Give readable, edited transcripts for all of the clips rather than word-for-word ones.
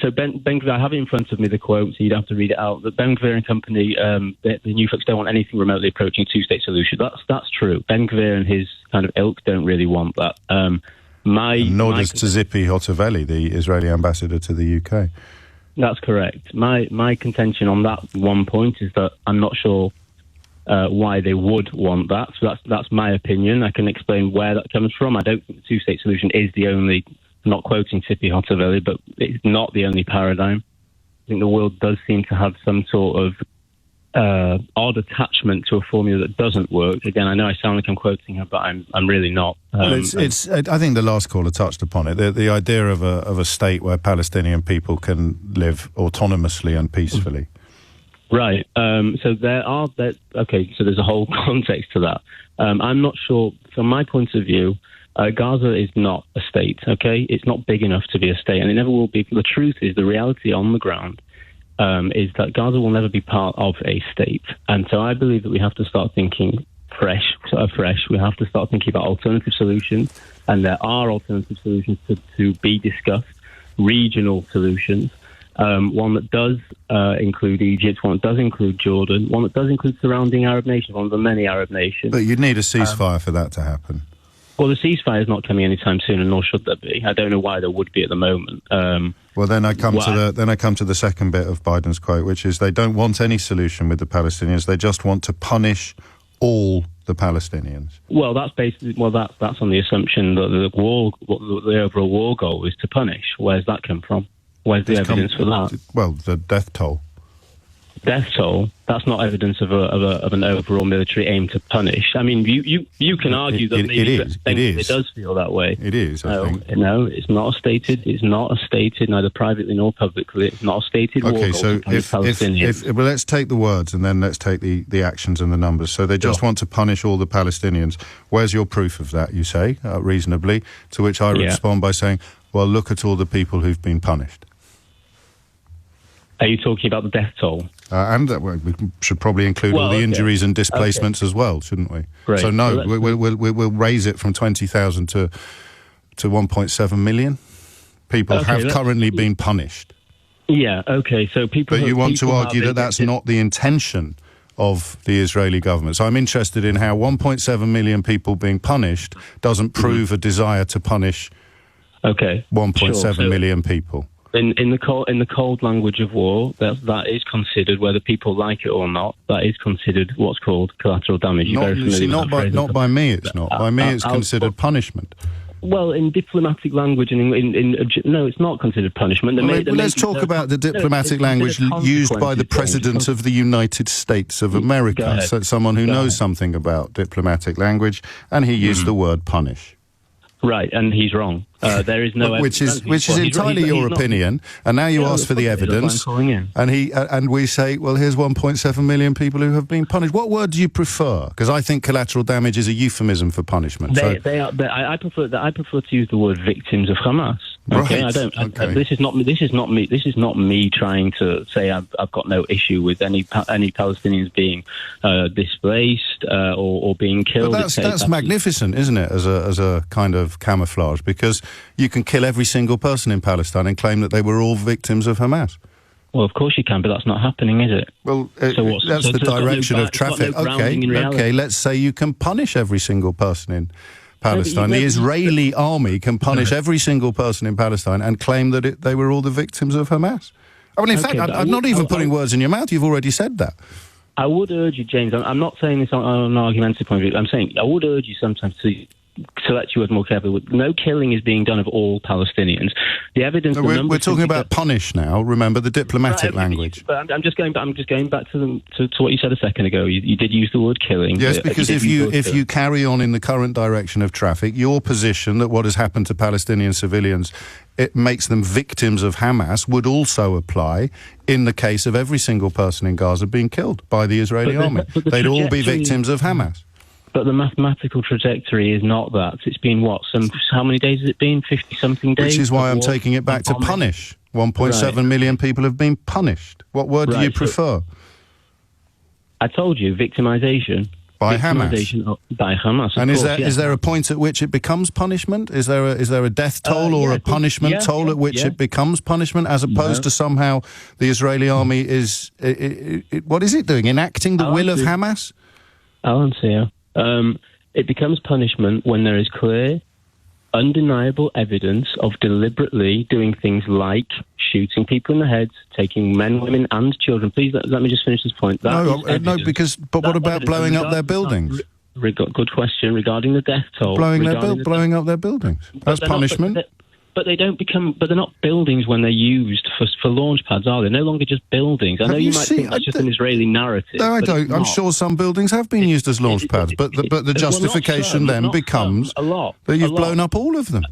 So Ben Gvir, I have it in front of me, the quote, so you'd have to read it out. That Ben Gvir and company, the new folks don't want anything remotely approaching a two-state solution. That's true. Ben Gvir and his kind of ilk don't really want that. Nor does Tzipy Hotovely, the Israeli ambassador to the UK. That's correct. My contention on that one point is that I'm not sure why they would want that. So that's my opinion. I can explain where that comes from. I don't think the two-state solution is the only, not quoting Tzipy Hotovely, but it's not the only paradigm. I think the world does seem to have some sort of odd attachment to a formula that doesn't work. Again, I know I sound like I'm quoting her, but I'm really not. I think the last caller touched upon it. The idea of a state where Palestinian people can live autonomously and peacefully. Right. So there's a whole context to that. I'm not sure. From my point of view, Gaza is not a state. Okay, it's not big enough to be a state, and it never will be. The truth is, the reality on the ground is that Gaza will never be part of a state. And so I believe that we have to start thinking fresh. We have to start thinking about alternative solutions, and there are alternative solutions to be discussed, regional solutions. One that does include Egypt, one that does include Jordan, one that does include surrounding Arab nations, one of the many Arab nations. But you'd need a ceasefire for that to happen. Well, the ceasefire is not coming anytime soon, and nor should there be. I don't know why there would be at the moment. Well, then I come to the second bit of Biden's quote, which is they don't want any solution with the Palestinians. They just want to punish all the Palestinians. Well, that's basically that's on the assumption that the overall war goal is to punish. Where's that come from? Where's the evidence for that? Well, the death toll. Death toll. That's not evidence of an overall military aim to punish. I mean, you can argue that maybe it does feel that way. It is. I think. No, it's not stated. It's not stated neither privately nor publicly. It's not stated. Okay, so well, let's take the words and then let's take the actions and the numbers. So they just want to punish all the Palestinians. Where's your proof of that? You say reasonably. To which I respond by saying, well, look at all the people who've been punished. Are you talking about the death toll? And we should probably include all the injuries and displacements as well, shouldn't we? Great. So no, we'll raise it from 20,000 to 1.7 million. People have currently been punished. Yeah. Okay. So people. But you want to argue that that's not the intention of the Israeli government. So I'm interested in how 1.7 million people being punished doesn't prove a desire to punish 1.7 million people. In the cold language of war, that is considered, whether people like it or not, that is considered what's called collateral damage. Not by me. It's not. By me, it's considered punishment. Well, in diplomatic language, and no, it's not considered punishment. Let's talk about the diplomatic language used by the President of the United States of America. So someone who knows something about diplomatic language, and he used the word punish. Right, and he's wrong. There is no which is entirely your opinion, and now you ask for the evidence, and we say, well, here's 1.7 million people who have been punished. What word do you prefer? Because I think collateral damage is a euphemism for punishment. I prefer to use the word victims of Hamas. Okay, right. I don't. This is not me trying to say I've got no issue with any Palestinians being displaced or being killed. But that's magnificent, isn't it? As a kind of camouflage, because you can kill every single person in Palestine and claim that they were all victims of Hamas. Well, of course you can, but that's not happening, is it? Well, that's the direction of traffic. Okay, let's say you can punish every single person in Palestine. The Israeli army can punish every single person in Palestine and claim that they were all the victims of Hamas. I mean, in fact, I'm not even putting words in your mouth. You've already said that. I would urge you, James, I'm not saying this on an argumentative point of view. I'm saying I would urge you sometimes to select your words more carefully. No killing is being done of all Palestinians. The evidence. We're talking about punish now. Remember the diplomatic language. But I'm just going back to what you said a second ago. You did use the word killing. Yes, because if you carry on in the current direction of traffic, your position that what has happened to Palestinian civilians, it makes them victims of Hamas, would also apply in the case of every single person in Gaza being killed by the Israeli army. They'd all be victims of Hamas. But the mathematical trajectory is not that. It's been how many days has it been? 50-something days? Which is why I'm taking it back to punish. 1.7 million people have been punished. What word do you prefer? I told you, victimization. By Hamas. By Hamas. And is there a point at which it becomes punishment? Is there a death toll or a punishment toll at which it becomes punishment, as opposed to somehow the Israeli army is what is it doing? Enacting the will of Hamas? I'll answer you. It becomes punishment when there is clear, undeniable evidence of deliberately doing things like shooting people in the heads, taking men, women, and children. Please let me just finish this point. But what about blowing up their buildings? Good question regarding the death toll. Blowing up their buildings. That's punishment. But they don't become. But they're not buildings when they're used for launch pads, are they? They're no longer just buildings. I know you might think that's just an Israeli narrative. No, I don't. I'm sure some buildings have been used as launch pads, but the justification then becomes that you've blown up all of them.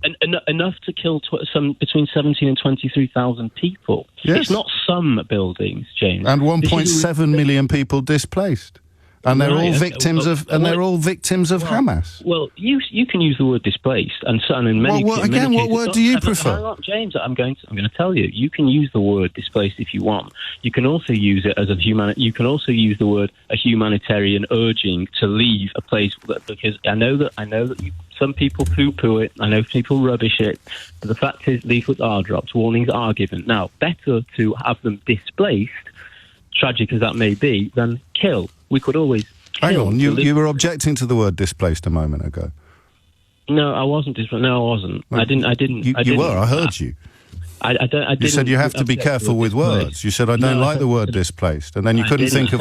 Enough to kill between 17 and 23,000 people. Yes. It's not some buildings, James. And 1.7 million people displaced. And they're all victims of Hamas. Well, you can use the word displaced, and in many cases, what word do you prefer? James, I'm going to tell you. You can use the word displaced if you want. You can also use it as You can also use the word a humanitarian urging to leave a place, because I know that some people poo-poo it. I know people rubbish it. But the fact is, leaflets are dropped, warnings are given. Now, better to have them displaced, tragic as that may be, than kill. We could always kill. Hang on, you were objecting to the word displaced a moment ago. No, I wasn't. No, I wasn't. Well, I didn't. You were. I heard you. I didn't. You said you have to be careful with words. You said I don't like the word displaced, and then you couldn't think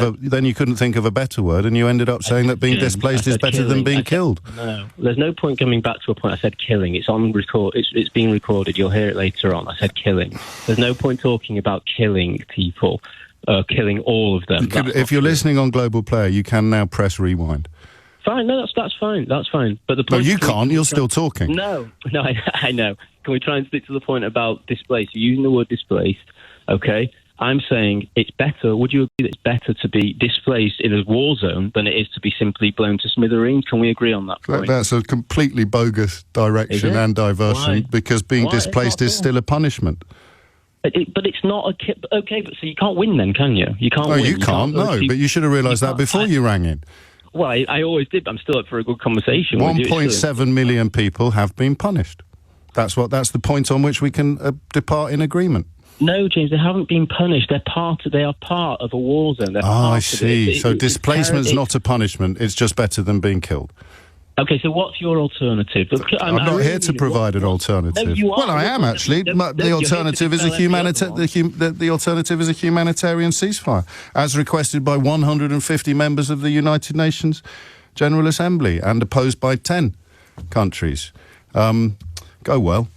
of a better word, and you ended up saying that being displaced is better than being killed. No, there's no point coming back to a point. I said killing. It's on record. It's being recorded. You'll hear it later on. I said killing. There's no point talking about killing people. Killing all of them. If you're listening on Global Player, you can now press rewind. Fine, no, that's fine. That's fine. But the point. No, you can't. You're still talking. No, I know. Can we try and stick to the point about displaced? You're using the word displaced. Okay, I'm saying it's better. Would you agree that it's better to be displaced in a war zone than it is to be simply blown to smithereens? Can we agree on that point? That's a completely bogus direction and diversion. Because being displaced is still a punishment. But it's not okay. But so you can't win then, can you? You can't. No, win. you can't. No, but you should have realised that before you rang in. Well, I always did. But I'm still up for a good conversation. 1.7 million people have been punished. That's the point on which we can depart in agreement. No, James, they haven't been punished. They are part of a war zone. I see. So displacement's not a punishment. It's just better than being killed. Okay, so what's your alternative? I'm not here to provide an alternative. No, you are. Well, I am actually. The alternative is the alternative is a humanitarian ceasefire, as requested by 150 members of the United Nations General Assembly and opposed by 10 countries. Go well.